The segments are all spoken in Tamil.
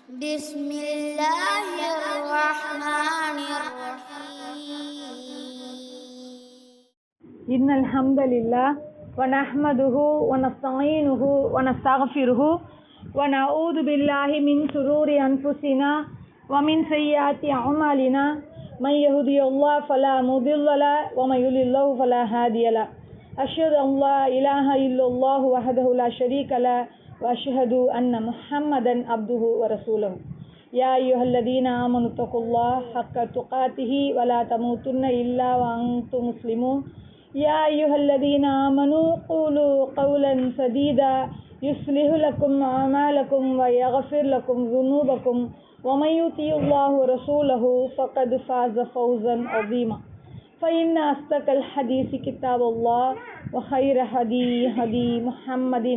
بسم الله الرحمن الرحيم إن الحمد لله ونحمده ونستعينه ونستغفره ونعوذ بالله من شرور أنفسنا ومن سيئات أعمالنا من يهدي الله فلا مضل له ومن يضلل فلا هادي له أشهد أن لا إله إلا الله وحده لا شريك له وأشهد أن محمدا عبده ورسوله يا أيها الذين آمنوا اتقوا الله حق تقاته ولا تموتن إلا وأنتم مسلمون يا أيها الذين آمنوا قولوا قولا سديدا يصلح لكم أعمالكم ويغفر لكم ذنوبكم ومن يطع الله ورسوله فقد فاز فوزا عظيما فإن أصدق الحديث كتاب الله وخير هدي محمد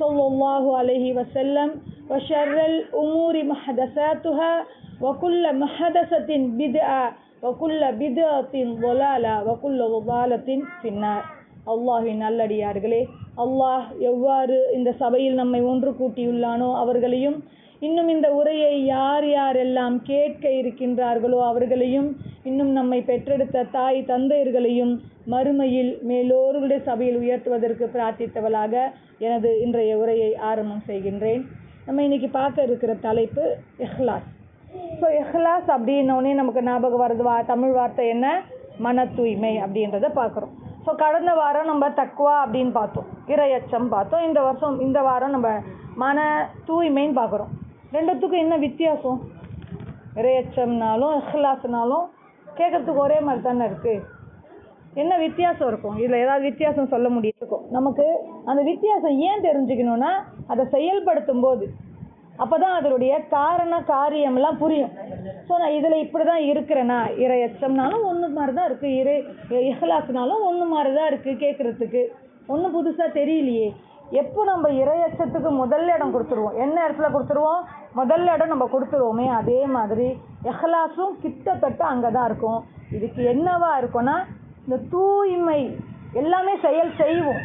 صلى الله عليه وسلم وشر الأمور محدثاتها وكل محدثة بدعة وكل بدعة ضلالة وكل ضلالة في النار. அல்லாஹ்வின் நல்லடியார்களே, அல்லாஹ் எவ்வாறு இந்த சபையில் நம்மை ஒன்று கூட்டியுள்ளானோ அவர்களையும், இன்னும் இந்த உரையை யார் யாரெல்லாம் கேட்க இருக்கின்றார்களோ அவர்களையும், இன்னும் நம்மை பெற்றெடுத்த தாய் தந்தையர்களையும் மறுமையில் மேலோருடைய சபையில் உயர்த்துவதற்கு பிரார்த்தித்தவளாக எனது இன்றைய உரையை ஆரம்பம் செய்கின்றேன். நம்ம இன்னைக்கு பார்க்க இருக்கிற தலைப்பு இஹ்லாஸ். ஸோ இஹ்லாஸ் அப்படின்னோடனே நமக்கு ஞாபகம் வருது தமிழ் வார்த்தை என்ன? மன தூய்மை அப்படின்றத பார்க்குறோம். ஸோ கடந்த வாரம் நம்ம தக்வா அப்படின்னு பார்த்தோம், இறையச்சம் பார்த்தோம். இந்த வாரம் நம்ம மன தூய்மைன்னு பார்க்குறோம். ரெண்டுத்துக்கும் என்ன வித்தியாசம்? இறையச்சம்னாலும் இஹ்லாஸ்னாலும் கேட்கறதுக்கு ஒரே மாதிரி தானே இருக்குது. என்ன வித்தியாசம் இருக்கும்? இதில் ஏதாவது வித்தியாசம் சொல்ல முடியும்? நமக்கு அந்த வித்தியாசம் ஏன் தெரிஞ்சுக்கணுன்னா, அதை செயல்படுத்தும் போது அப்போ தான் அதனுடைய காரியம்லாம் புரியும். ஸோ நான் இதில் இப்படி தான் இருக்கிறேன்னா, இறையச்சம்னாலும் ஒன்று மாதிரி தான் இருக்குது, இஹ்லாஸ்னாலும் ஒன்று மாதிரி தான் இருக்குது. கேட்குறதுக்கு ஒன்றும் புதுசாக தெரியலையே. எப்போ நம்ம இறையச்சத்துக்கு முதல் இடம் கொடுத்துருவோம், என்ன இடத்துல கொடுத்துருவோம்? முதல் இடம் நம்ம கொடுத்துருவோமே, அதே மாதிரி இஹ்லாஸும் கிட்டத்தட்ட அங்கே தான் இருக்கும். இதுக்கு என்னவா இருக்கும்னா, இந்த தூய்மை எல்லாமே செய்வோம்.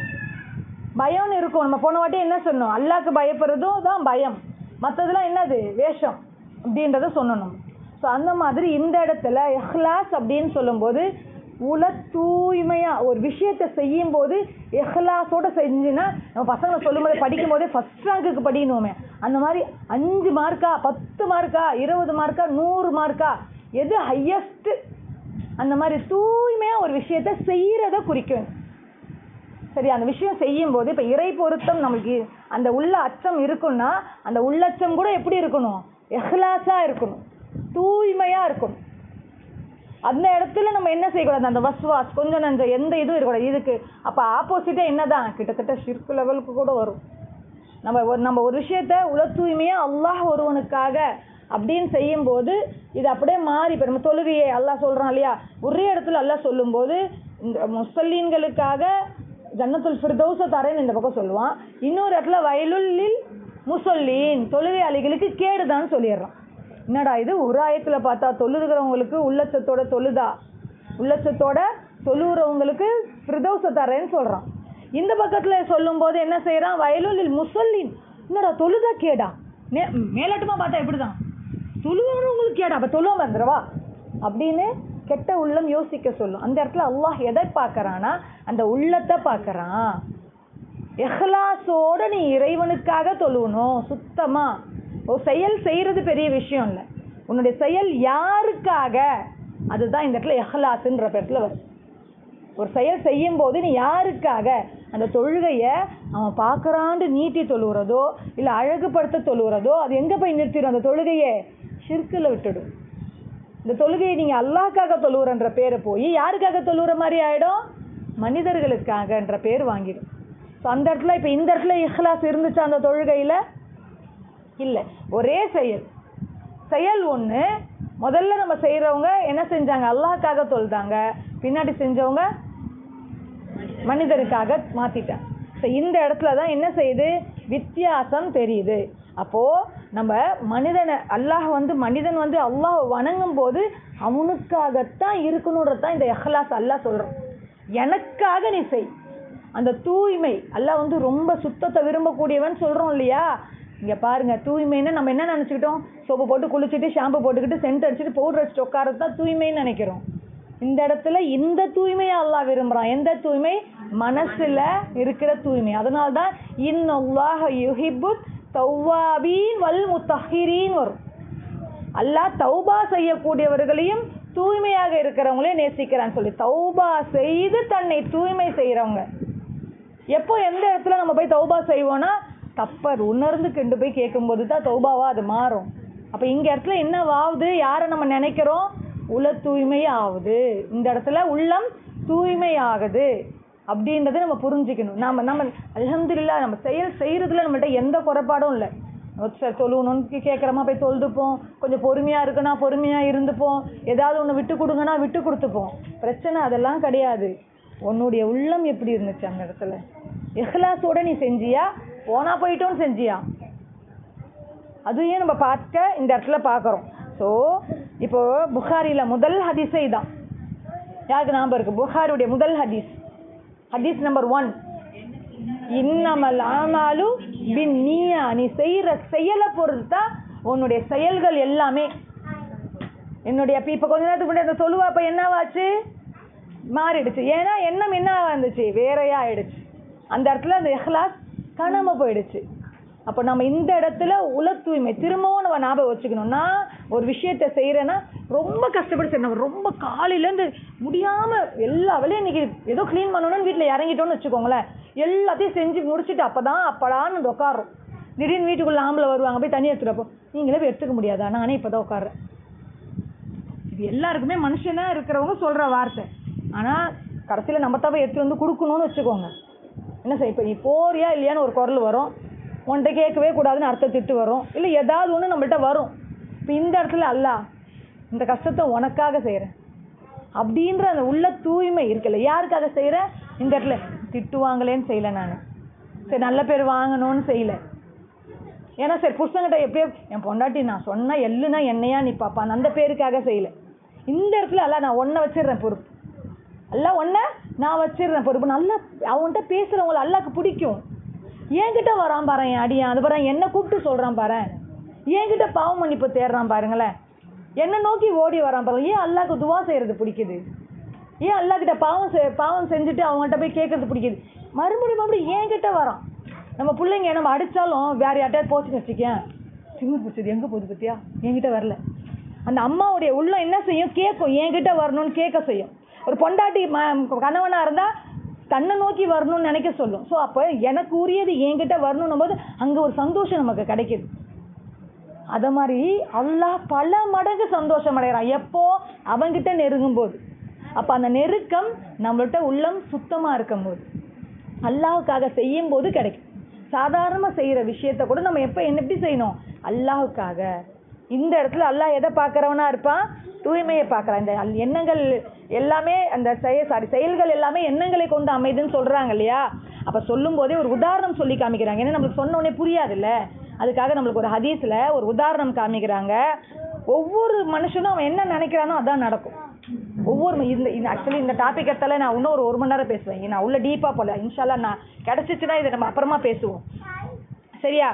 பயம்னு இருக்கும். நம்ம போன வாட்டி என்ன சொன்னோம்? அல்லாஹ்க்கு பயப்படுறதும் தான் பயம், மற்றதெல்லாம் என்னது? வேஷம் அப்படின்றத சொன்னோம். ஸோ அந்த மாதிரி இந்த இடத்துல இஹ்லாஸ் அப்படின்னு சொல்லும்போது, தூய்மையாக ஒரு விஷயத்தை செய்யும் போது இஹ்லாஸோடு செஞ்சுன்னா, நம்ம பசங்களை சொல்லும் போது படிக்கும் போதே ஃபஸ்ட் ரேங்க்குக்கு படிக்கணுமே, அந்த மாதிரி 5 மார்க்கா 10 மார்க்கா 20 மார்க்கா 100 மார்க்கா எது ஹையஸ்ட்டு, அந்த மாதிரி தூய்மையாக ஒரு விஷயத்தை செய்கிறத குறிக்கும். சரி, அந்த விஷயம் செய்யும் போது இப்போ இறை பொருத்தம் நம்மளுக்கு அந்த உள்ள அச்சம் இருக்குன்னா, அந்த உள்ளச்சம் கூட எப்படி இருக்கணும்? இஹ்லாஸாக இருக்கணும், தூய்மையாக இருக்கணும். அந்த இடத்துல நம்ம என்ன செய்யக்கூடாது? அந்த வஸ்வாஸ் கொஞ்சம் நஞ்ச எந்த இதுவும் இருக்கக்கூடாது. இதுக்கு அப்போ ஆப்போசிட்டாக என்ன தான்? கிட்டத்தட்ட ஷிர்க் லெவலுக்கு கூட வரும். நம்ம ஒரு விஷயத்த தூய்மையாக அல்லாஹ் ஒருவனுக்காக அப்படின்னு செய்யும்போது இது அப்படியே மாறி. இப்போ நம்ம தொழுகையை அல்லாஹ் சொல்கிறான் இல்லையா, ஒரே இடத்துல அல்லாஹ் சொல்லும்போது இந்த முஸ்லிம்களுக்காக ஜன்னத்துல் ஃபிர்தௌஸை தரேன்னு இந்த பக்கம் சொல்லுவான், இன்னொரு இடத்துல வயலுல்லில் முசல்லீன் தொழுகையாளிகளுக்கு கேடுதான்னு சொல்லிடுறான். என்னடா இது? ஒரு ஆயத்தில் பார்த்தா தொழுகிறவங்களுக்கு உள்ளச்சத்தோட தொழுகிறவங்களுக்கு ஃபிர்தௌஸை தரேன்னு சொல்கிறான். இந்த பக்கத்தில் சொல்லும்போது என்ன செய்கிறான்? வயலுல்லில் முசல்லீன். என்னடா தொழுதா கேடா? மேலாட்டமாக பார்த்தா எப்படி தான் தொழுகிறவங்களுக்கு கேடா? அப்போ தொழுவாம இருந்துருவா அப்படின்னு கெட்ட உள்ளம் யோசிக்க சொல்லும். அந்த இடத்துல அல்லாஹ் எதை பார்க்கறான்னா, அந்த உள்ளத்தை பார்க்கறான். இஹ்லாஸோட நீ இறைவனுக்காக தொழுவணும் சுத்தமாக. ஒரு செயல் செய்கிறது பெரிய விஷயம் இல்லை, உன்னுடைய செயல் யாருக்காக, அதுதான் இந்த இடத்துல இஹ்லாஸ்ன்ற இடத்துல வரும். ஒரு செயல் செய்யும் போது நீ யாருக்காக, அந்த தொழுகையை அவன் பார்க்குறாண்டு நீட்டி தொழுகிறதோ இல்லை அழகுபடுத்த தொழுகிறதோ அது எங்கே போய் நிறுத்திடும்? அந்த தொழுகையை ஷிர்கில் விட்டுடும். இந்த தொழுகையை நீங்கள் அல்லாஹ்க்காக தொழுகிறன்ற பேரை போய் யாருக்காக தொழுகிற மாதிரி ஆகிடும்? மனிதர்களுக்காகன்ற பேர் வாங்கிடும். ஸோ அந்த இடத்துல இப்போ இந்த இடத்துல இஹ்லாஸ் இருந்துச்சா அந்த தொழுகையில்? இல்லை. ஒரே செயல் ஒன்று. முதல்ல நம்ம செய்கிறவங்க என்ன செஞ்சாங்க? அல்லாஹ்க்காக தொழுதாங்க. பின்னாடி செஞ்சவங்க மனிதருக்காக மாற்றிட்டாங்க. ஸோ இந்த இடத்துல தான் என்ன செய்யுது? வித்தியாசம் தெரியுது. அப்போது நம்ம மனிதன் அல்லாஹ் வணங்கும் போது அவனுக்காகத்தான் இருக்கணுன்றதான் இந்த இஹ்லாஸ் அல்லாஹ் சொல்கிறோம். எனக்காக நீ செய். அந்த தூய்மை அல்லாஹ் ரொம்ப சுத்தத்தை விரும்பக்கூடியவன் சொல்கிறோம் இல்லையா? இங்கே பாருங்க, தூய்மைன்னு நம்ம என்ன நினச்சிக்கிட்டோம்? சோப்பு போட்டு குளிச்சுட்டு ஷாம்பு போட்டுக்கிட்டு சென்ட் அடிச்சுட்டு பவுடர் அடிச்சுட்டு உட்காரது தான் தூய்மைன்னு நினைக்கிறோம். இந்த இடத்துல இந்த தூய்மையை அல்லாஹ் விரும்புகிறான். எந்த தூய்மை? மனசில் இருக்கிற தூய்மை. அதனால தான் இன்னல்லாஹ யுஹிப்பு தவ்வாபீன் வல் முத்தஹிரீன் வரும். அல்லாஹ் தௌபா செய்யக்கூடியவர்களையும் தூய்மையாக இருக்கிறவங்களையும் நேசிக்கிறான்னு சொல்லி, தௌபா செய்து தன்னை தூய்மை செய்கிறவங்க. எப்போ எந்த இடத்துல நம்ம போய் தௌபா செய்வோம்னா, தப்பர் உணர்ந்து கொண்டு போய் கேட்கும்போது தான் தௌபாவா அது மாறும். அப்போ இங்க இடத்துல என்ன ஆகுது? யாரை நம்ம நினைக்கிறோம்? உள்ள தூய்மை ஆகுது. இந்த இடத்துல உள்ளம் தூய்மை ஆகுது அப்படின்றத நம்ம புரிஞ்சுக்கணும். நம்ம அல்ஹம்துலில்லாஹ் நம்ம செயல் செய்யறதுல நம்மள்ட்ட எந்த குறைபாடும் இல்லை. தொழுவணும்னு கேட்குறமா போய் தொழுதுப்போம், கொஞ்சம் பொறுமையாக இருக்குன்னா பொறுமையாக இருந்துப்போம், ஏதாவது ஒன்று விட்டு கொடுங்கன்னா விட்டு கொடுத்துப்போம். பிரச்சனை அதெல்லாம் கிடையாது. உன்னுடைய உள்ளம் எப்படி இருந்துச்சு அந்த இடத்துல? இஹ்லாஸோட நீ செஞ்சியா, போனா போயிட்டோன்னு செஞ்சியா? அதையும் நம்ம பார்க்க இந்த இடத்துல பார்க்குறோம். ஸோ இப்போ புகாரியில் முதல் ஹதீஸே இதான். யாருக்கு ஞாபகம் இருக்கு? புகாரியுடைய முதல் ஹதீஸ் நம்பர் 1, இன்னமல் ஆமாலு பின்னியா. நீ செய்கிற செயலை பொறுத்தா உன்னுடைய செயல்கள் எல்லாமே. என்னுடைய இப்போ கொஞ்ச நேரத்துக்கு முன்னாடி அந்த சொல்லுவா, அப்போ என்னவாச்சு? மாறிடுச்சு. ஏன்னா எண்ணம் என்ன வந்துச்சு? வேறையா ஆயிடுச்சு. அந்த இடத்துல அந்த இஹ்லாஸ் காணாம போயிடுச்சு. அப்போ நம்ம இந்த இடத்துல உல தூய்மை திரும்பவும் நம்ம ஞாபகம் வச்சுக்கணும்னா, ஒரு விஷயத்த செய்கிறேன்னா ரொம்ப கஷ்டப்பட்டு செய்யணும். ரொம்ப காலையிலேருந்து முடியாமல் எல்லா வேலையும் இன்றைக்கி ஏதோ க்ளீன் பண்ணணும்னு வீட்டில் இறங்கிட்டோன்னு வச்சுக்கோங்களேன். எல்லாத்தையும் செஞ்சு முடிச்சுட்டு அப்படான்னு உட்காரோம். திடீர்னு வீட்டுக்குள்ளே ஆம்பளை வருவாங்க, போய் தண்ணி எடுத்துகிறப்போ நீங்களே போய் எடுத்துக்க முடியாதா? நானே இப்போ தான் உட்காறேன். இது எல்லாருக்குமே மனுஷனாக இருக்கிறவங்க சொல்கிற வார்த்தை. ஆனால் கடைசியில் நம்ம தான் போய் எடுத்து வந்து கொடுக்கணும்னு வச்சுக்கோங்க. என்ன செய்ய? இப்போ நீ போறியா இல்லையான்னு ஒரு குரல் வரும், உன்கிட்ட கேட்கவே கூடாதுன்னு அர்த்த திட்டு வரும், இல்லை ஏதாவது ஒன்று நம்மள்கிட்ட வரும். இப்போ இந்த இடத்துல அல்லாஹ் இந்த கஷ்டத்தை உனக்காக செய்கிறேன் அப்படின்ற அந்த உள்ள தூய்மை இருக்குல்ல. யாருக்காக செய்கிறேன்? இந்த இடத்துல திட்டுவாங்களேன்னு செய்யலை, நான் சரி நல்ல பேர் வாங்கணும்னு செய்யலை. ஏன்னா சரி புருஷங்கிட்ட எப்படியோ என் பொண்டாட்டி நான் சொன்னால் எள்ளுனா என்னையா நீ பாப்பான், அந்த பேருக்காக செய்யலை. இந்த இடத்துல அல்லாஹ் நான் ஒன்றை வச்சிடுறேன் பொறுப்பு, அல்ல ஒன்றை நான் வச்சிடுறேன் பொறுப்பு. நல்லா அவன்கிட்ட பேசுகிறவங்கள அல்லாஹ்க்கு பிடிக்கும். என்கிட்ட வரான் பாரு என் அடியான், அது பாரு என்னை கூப்பிட்டு சொல்கிறான் பாரு, என்கிட்ட பாவம் மன்னிப்பு தேடுறான் பாருங்களேன், என்னை நோக்கி ஓடி வரான் பாருங்க. ஏன் அல்லாஹ்க்கு துவா செய்கிறது பிடிக்குது? ஏன் அல்லாஹ்கிட்ட பாவம் செஞ்சுட்டு அவங்ககிட்ட போய் கேட்கறது பிடிக்குது? மறுபடியும் என்கிட்ட வரான். நம்ம பிள்ளைங்க நம்ம அடித்தாலும் வேற யார்ட்டையாவது போச்சுன்னு வச்சுக்கேன், திமிர் பிடிச்சது எங்கே போகுது பற்றியா, என்கிட்ட வரல. அந்த அம்மாவுடைய உள்ளம் என்ன செய்யும்? கேட்கும், என்கிட்ட வரணும்னு கேட்க செய்யும். ஒரு பொண்டாட்டி கணவனாக இருந்தால் தன்னை நோக்கி வரணும்னு நினைக்க சொல்லும். ஸோ அப்போ எனக்கு உரியது என்கிட்ட வரணும் போது அங்கே ஒரு சந்தோஷம் நமக்கு கிடைக்கிது. அதை மாதிரி அல்லாஹ் பல மடங்கு சந்தோஷம் அடைகிறான் எப்போ? அவங்கிட்ட நெருங்கும் போது. அப்போ அந்த நெருக்கம் நம்மள்கிட்ட உள்ளம் சுத்தமாக இருக்கும் போது, அல்லாஹுக்காக செய்யும் போது கிடைக்கும். சாதாரணமாக செய்கிற விஷயத்த கூட நம்ம எப்போ எப்படி செய்யணும்? அல்லாஹுக்காக. இந்த இடத்துல அல்லாஹ் எதை பார்க்குறவனா இருப்பான்? தூய்மையை பார்க்குறான். இந்த எண்ணங்கள் எல்லாமே அந்த செயல்கள் எல்லாமே எண்ணங்களை கொண்டு அமைதுன்னு சொல்கிறாங்க இல்லையா? அப்போ சொல்லும் போதே ஒரு உதாரணம் சொல்லி காமிக்கிறாங்க. ஏன்னா நம்மளுக்கு சொன்ன உடனே புரியாதுல்ல, அதுக்காக நம்மளுக்கு ஒரு ஹதீஸில் ஒரு உதாரணம் காமிக்கிறாங்க. ஒவ்வொரு மனுஷனும் அவன் என்ன நினைக்கிறானோ அதான் நடக்கும். ஒவ்வொரு இந்த ஆக்சுவலி இந்த டாபிக் எடுத்தால நான் இன்னும் ஒரு மணி நேரம் பேசுவேன். நான் உள்ள டீப்பாக போல. இன்ஷால்லா நான் கிடச்சிச்சுன்னா இதை நம்ம அப்புறமா பேசுவோம், சரியா?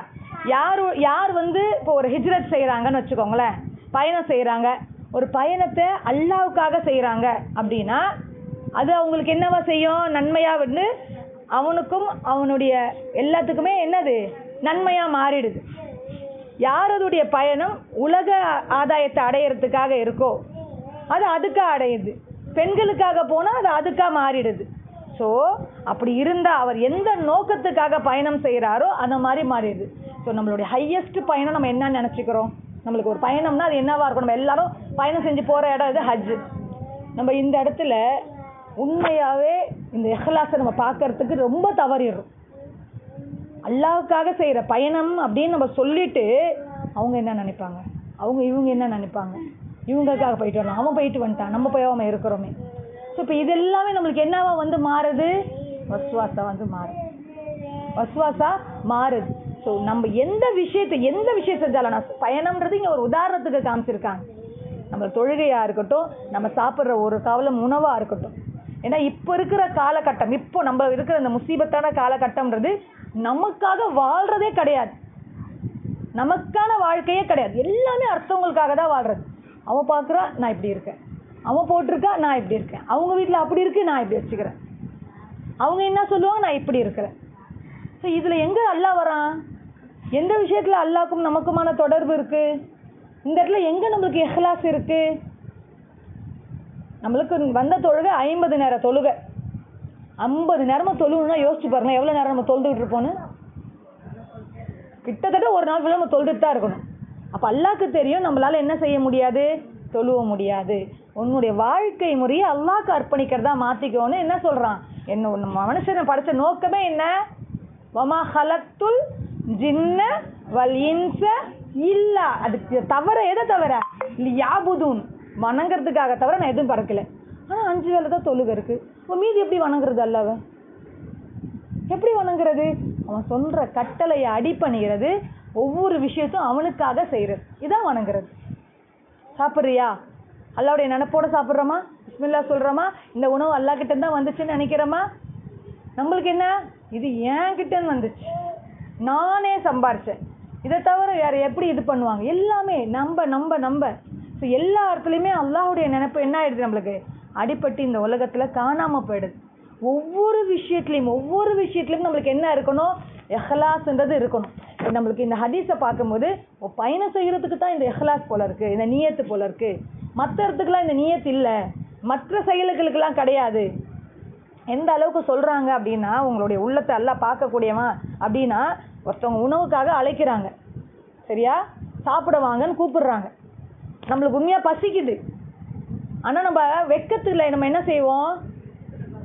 யார் இப்போ ஒரு ஹிஜ்ரத் செய்கிறாங்கன்னு வச்சுக்கோங்களேன், பயணம் செய்கிறாங்க. ஒரு பயணத்தை அல்லாஹ்வுக்காக செய்கிறாங்க அப்படின்னா அது அவங்களுக்கு என்னவா செய்யும்? நன்மையாக அவனுக்கும் அவனுடைய எல்லாத்துக்குமே என்னது? நன்மையாக மாறிடுது. யாரதுடைய பயணம் உலக ஆதாயத்தை அடையிறதுக்காக இருக்கோ அது அதுக்காக அடையுது. பெண்களுக்காக போனால் அது அதுக்காக மாறிடுது. ஸோ அப்படி இருந்தால் அவர் எந்த நோக்கத்துக்காக பயணம் செய்கிறாரோ அந்த மாதிரி மாறிடுது. ஸோ நம்மளுடைய ஹையஸ்ட் பயணம் நம்ம என்ன நினச்சிக்கிறோம்? நம்மளுக்கு ஒரு பயணம்னா அது என்னவா இருக்கும்? நம்ம எல்லாரும் பயணம் செஞ்சு போகிற இடம் இது ஹஜ். நம்ம இந்த இடத்துல உண்மையாகவே இந்த இஹ்லாஸை நம்ம பார்க்கறதுக்கு ரொம்ப தவறிடுறோம். அல்லாஹ்வுக்காக செய்கிற பயணம் அப்படின்னு நம்ம சொல்லிட்டு அவங்க என்ன நினைப்பாங்க, இவங்க என்ன நினைப்பாங்க, இவங்களுக்காக போயிட்டு வரலாம், அவன் போயிட்டு வந்துட்டான், நம்ம போயாமல் இருக்கிறோமே. ஸோ இப்போ இது எல்லாமே நம்மளுக்கு என்னவா மாறுது? வஸ்வாசா மாறுது. ஸோ நம்ம எந்த விஷயம் செஞ்சாலும், நான் பயணம்ன்றது இங்கே ஒரு உதாரணத்துக்கு காமிச்சிருக்காங்க. நம்ம தொழுகையாக இருக்கட்டும், நம்ம சாப்பிட்ற ஒரு காலம் உணவாக இருக்கட்டும். ஏன்னா இப்போ இருக்கிற காலகட்டம், இப்போ நம்ம இருக்கிற இந்த முசீபத்தான காலகட்டம்ன்றது நமக்காக வாழ்கிறதே கிடையாது. நமக்கான வாழ்க்கையே கிடையாது. எல்லாமே அடுத்தவங்களுக்காக தான் வாழ்றது. அவன் பார்க்குறா, நான் இப்படி இருக்கேன். அவன் போட்டிருக்கா, நான் இப்படி இருக்கேன். அவங்க வீட்டில் அப்படி இருக்கு, நான் இப்படி வச்சுக்கிறேன். அவங்க என்ன சொல்லுவாங்க, நான் இப்படி இருக்கிறேன். ஸோ இதில் எங்கே அல்லாஹ் வரான்? எந்த விஷயத்தில் அல்லாஹ்க்கும் நமக்குமான தொடர்பு இருக்கு? இந்த இடத்துல எங்கே நம்மளுக்கு இஹ்லாஸ் இருக்கு? நம்மளுக்கு வந்த தொழுகை 50 நேர தொழுகை. 50 நேரமும் தொழுகணும்னா யோசிச்சு பாருங்க, எவ்வளோ நேரம் நம்ம தொழுதுகிட்டு இருப்போன்னு. கிட்டத்தட்ட ஒரு நாள் ஃபுல்லாக நம்ம தொழுதுட்டு தான் இருக்கணும். அப்போ அல்லாஹ்க்கு தெரியும் நம்மளால் என்ன செய்ய முடியாது, தொழுவ முடியாது. உன்னுடைய வாழ்க்கை முறையை அல்லாஹ்க்கு அர்ப்பணிக்கிறதா மாற்றிக்கோன்னு என்ன சொல்கிறான்? என்ன மனுஷனை படைச்ச நோக்கமே என்ன? வமா ஹலக்துல் ஜின்ன வல் இன்ஸ இல்லா, அதுக்கு தவிர எதை தவிர யாபுதூன், வணங்குறதுக்காக தவிர நான் எதுவும் பறக்கலை. ஆனால் 5 வேளை தான் தொழுகை இருக்குது. இப்போ மீதி எப்படி வணங்குறது? அல்லாஹ்வை எப்படி வணங்குறது? அவன் சொல்கிற கட்டளையை அடிப்பணிகிறது, ஒவ்வொரு விஷயத்தையும் அவனுக்காக செய்கிறது. இதான் வணங்குறது. சாப்பிட்றியா? அல்லாவுடைய நினைப்போட சாப்பிட்றோமா? பிஸ்மில்லா சொல்கிறோமா? இந்த உணவு அல்லாஹ் கிட்ட தான் வந்துச்சுன்னு நினைக்கிறோமா? நம்மளுக்கு என்ன, இது ஏன் கிட்டன்னு வந்துச்சு, நானே சம்பாரிச்சேன், இதை தவிர வேறு எப்படி இது பண்ணுவாங்க? எல்லாமே நம்ப ஸோ எல்லா இடத்துலையுமே அல்லாஹுடைய நினைப்பு என்ன ஆயிடுது, நம்மளுக்கு அடிப்பட்டு இந்த உலகத்தில் காணாமல் போயிடுது. ஒவ்வொரு விஷயத்துலையும் நம்மளுக்கு என்ன இருக்கணும்? இஹ்லாஸ்ன்றது இருக்கணும். நம்மளுக்கு இந்த ஹதீஸை பார்க்கும்போது பயணம் செய்கிறதுக்கு தான் இந்த இஹ்லாஸ் போல இருக்குது, இந்த நியத்து போல இருக்குது. மற்ற இடத்துக்குலாம் இந்த நியத்து இல்லை, மற்ற செயல்களுக்கெல்லாம் கிடையாது. எந்த அளவுக்கு சொல்கிறாங்க அப்படின்னா, உங்களுடைய உள்ளத்தை எல்லாம் பார்க்கக்கூடியவன் அப்படின்னா, ஒருத்தவங்க உணவுக்காக அழைக்கிறாங்க, சரியா, சாப்பிட வாங்கன்னு கூப்பிடுறாங்க. நம்மளுக்கு உண்மையாக பசிக்குது, ஆனால் நம்ம வெக்கத்தில் நம்ம என்ன செய்வோம்,